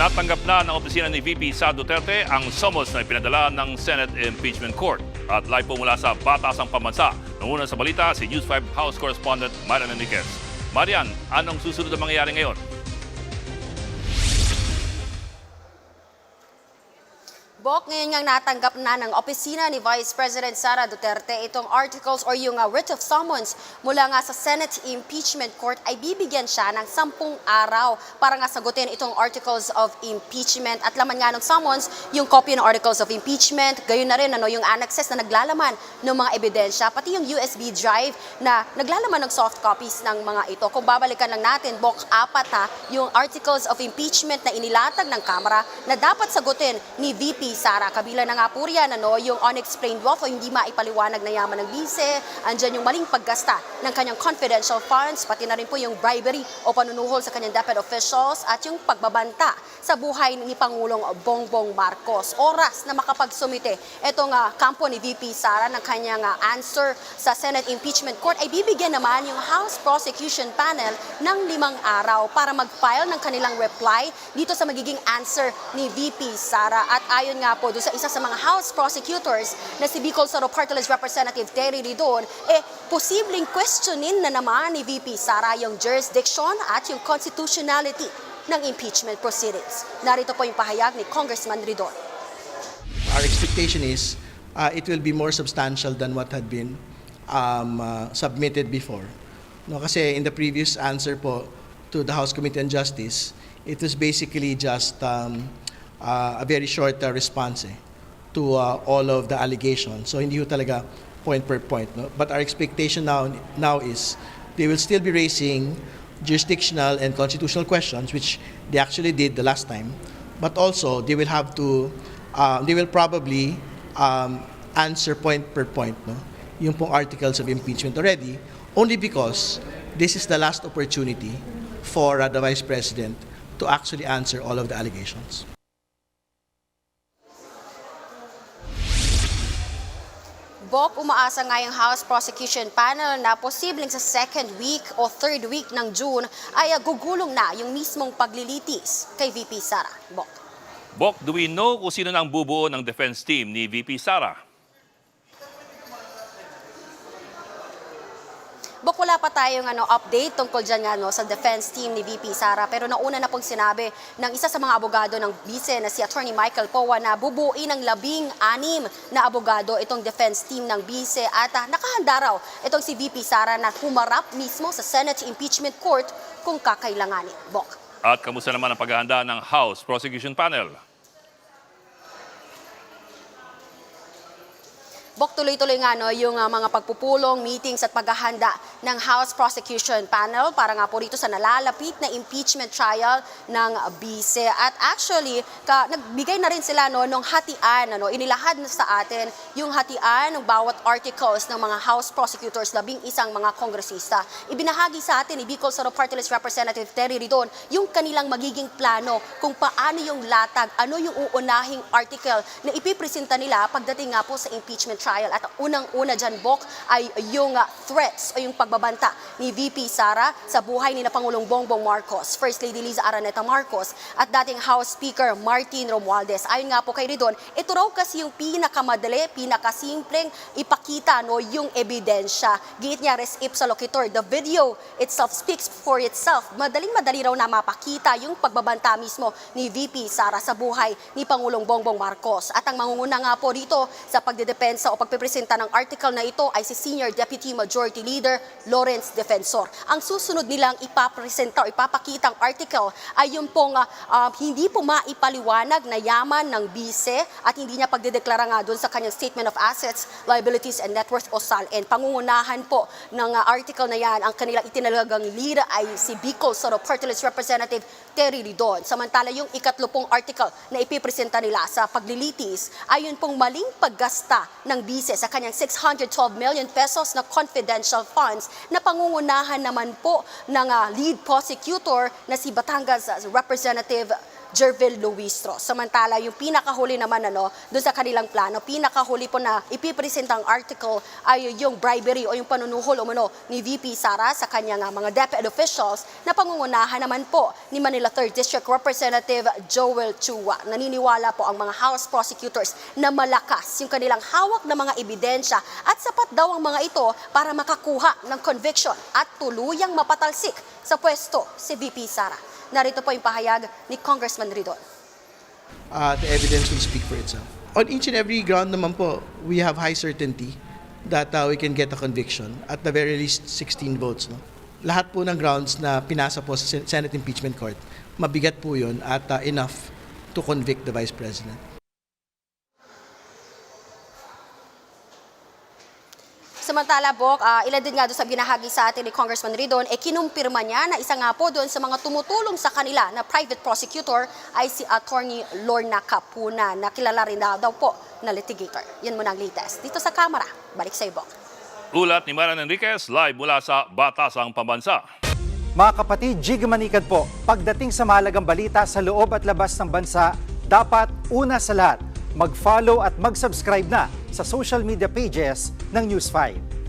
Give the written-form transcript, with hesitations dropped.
Natanggap na ng opisina ni VP Sara Duterte ang summons na ipinadala ng Senate Impeachment Court. At live po mula sa Batasang Pambansa, nanguna sa balita si News 5 House Correspondent Marian Enriquez. Marian, anong susunod na mangyayari ngayon? Bok, ngayon nga natanggap na ng opisina ni Vice President Sara Duterte itong articles or yung writ of summons mula nga sa Senate Impeachment Court ay bibigyan siya ng 10 araw para nga sagutin itong articles of impeachment. At laman nga ng summons, yung copy ng articles of impeachment, gayon na rin yung annexes na naglalaman ng mga ebidensya, pati yung USB drive na naglalaman ng soft copies ng mga ito. Kung babalikan lang natin, Bok, 4 yung articles of impeachment na inilatag ng Kamara na dapat sagutin ni VP Sara. Kabila na nga po riyan, yung unexplained wealth o hindi maipaliwanag na yaman ng bise, andyan yung maling paggasta ng kanyang confidential funds, pati na rin po yung bribery o panunuhol sa kanyang DepEd officials at yung pagbabanta sa buhay ni Pangulong Bongbong Marcos. Oras na makapagsumite itong kampo ni VP Sara ng kanyang answer sa Senate Impeachment Court ay bibigyan naman yung House Prosecution Panel ng 5 araw para mag-file ng kanilang reply dito sa magiging answer ni VP Sara. At ayon nga po doon sa isa sa mga House prosecutors na si Bicol Soro Party List Representative Terry Ridon, posibleng questionin na naman ni VP Sara yung jurisdiction at yung constitutionality ng impeachment proceedings. Narito po yung pahayag ni Congressman Ridon. Our expectation is it will be more substantial than what had been submitted before. No, kasi in the previous answer po to the House Committee on Justice, it was basically just a very short response to all of the allegations. So hindi ho talaga point per point. No? But our expectation now is they will still be raising jurisdictional and constitutional questions, which they actually did the last time. But also they will have to, they will probably answer point per point, no? Yung pong articles of impeachment already, only because this is the last opportunity for the Vice President to actually answer all of the allegations. Bok, umaasa nga yung House Prosecution Panel na posibleng sa 2nd week o 3rd week ng June ay gugulong na yung mismong paglilitis kay VP Sara. Bok. Bok, do we know kung sino na ang bubuo ng defense team ni VP Sara? Bok, wala pa tayong update tungkol dyan sa defense team ni VP Sara. Pero nauna na pong sinabi ng isa sa mga abogado ng bise na si Attorney Michael Powa na bubuin ng 16 na abogado itong defense team ng bise. At nakahanda raw itong si VP Sara na humarap mismo sa Senate Impeachment Court kung kakailanganin. Bok. At kamusta naman ang paghahanda ng House Prosecution Panel? Bok, tuloy-tuloy nga yung mga pagpupulong, meetings at paghahanda ng House Prosecution Panel para nga po rito sa nalalapit na impeachment trial ng bise. At actually, nagbigay na rin sila nung hatian, inilahad na sa atin yung hatian ng bawat articles ng mga House prosecutors, 11 mga kongresista. Ibinahagi sa atin ni Bicol Soro Party List Representative Terry Ridon yung kanilang magiging plano kung paano yung latag, ano yung uunahing article na ipipresenta nila pagdating nga po sa impeachment trial. At unang-una dyan, Bok, ay yung threats o yung pagbabanta ni VP Sara sa buhay ni Pangulong Bongbong Marcos, First Lady Liza Araneta Marcos at dating House Speaker Martin Romualdez. Ayon nga po kay Ridon, ito raw kasi yung pinakamadali, pinakasimpleng ipakita yung ebidensya. Giit niya res ipsa loquitur, the video itself speaks for itself. Madaling-madali raw na mapakita yung pagbabanta mismo ni VP Sara sa buhay ni Pangulong Bongbong Marcos. At ang mangunguna nga po dito sa pagdedepensa o pagpipresenta ng article na ito ay si Senior Deputy Majority Leader Lawrence Defensor. Ang susunod nilang ipapresenta o ipapakitang article ay yung pong hindi po maipaliwanag na yaman ng bise at hindi niya pagdedeklara nga doon sa kanyang Statement of Assets, Liabilities and Net Worth o SALN. Pangungunahan po ng article na yan, ang kanilang itinalagang lead ay si Bicol Soro Party List Representative Terry Ridon. Samantala yung ikatlupong article na ipipresenta nila sa paglilitis ay yun pong maling paggasta ng bise sa kanyang 612 million pesos na confidential funds na pangungunahan naman po ng lead prosecutor na si Batangas Representative Jervil Luistro. Samantala, yung pinakahuli naman doon sa kanilang plano, pinakahuli po na ipipresentang article ay yung bribery o yung panunuhol ni VP Sara sa kanyang mga DepEd officials na pangungunahan naman po ni Manila 3rd District Representative Joel Chua. Naniniwala po ang mga House prosecutors na malakas yung kanilang hawak na mga ebidensya at sapat daw ang mga ito para makakuha ng conviction at tuluyang mapatalsik sa pwesto si VP Sara. Narito po yung pahayag ni Congressman Ridon. The evidence will speak for itself. On each and every ground naman po, we have high certainty that we can get a conviction, at the very least 16 votes. No? Lahat po ng grounds na pinasa po sa Senate Impeachment Court, mabigat po yun at enough to convict the Vice President. Samantala, Bok, ilan din nga doon sa binahagi sa atin ni Congressman Ridon, kinumpirma niya na isa nga po doon sa mga tumutulong sa kanila na private prosecutor ay si Attorney Lorna Capuna, na kilala rin daw po na litigator. Yan muna ang latest. Dito sa kamera, balik sa Bok. Ulat ni Marian Enriquez, live mula sa Batasang Pambansa. Mga kapatid, Jig Manikad po, pagdating sa mahalagang balita sa loob at labas ng bansa, dapat una sa lahat, mag-follow at mag-subscribe na sa social media pages ng News 5.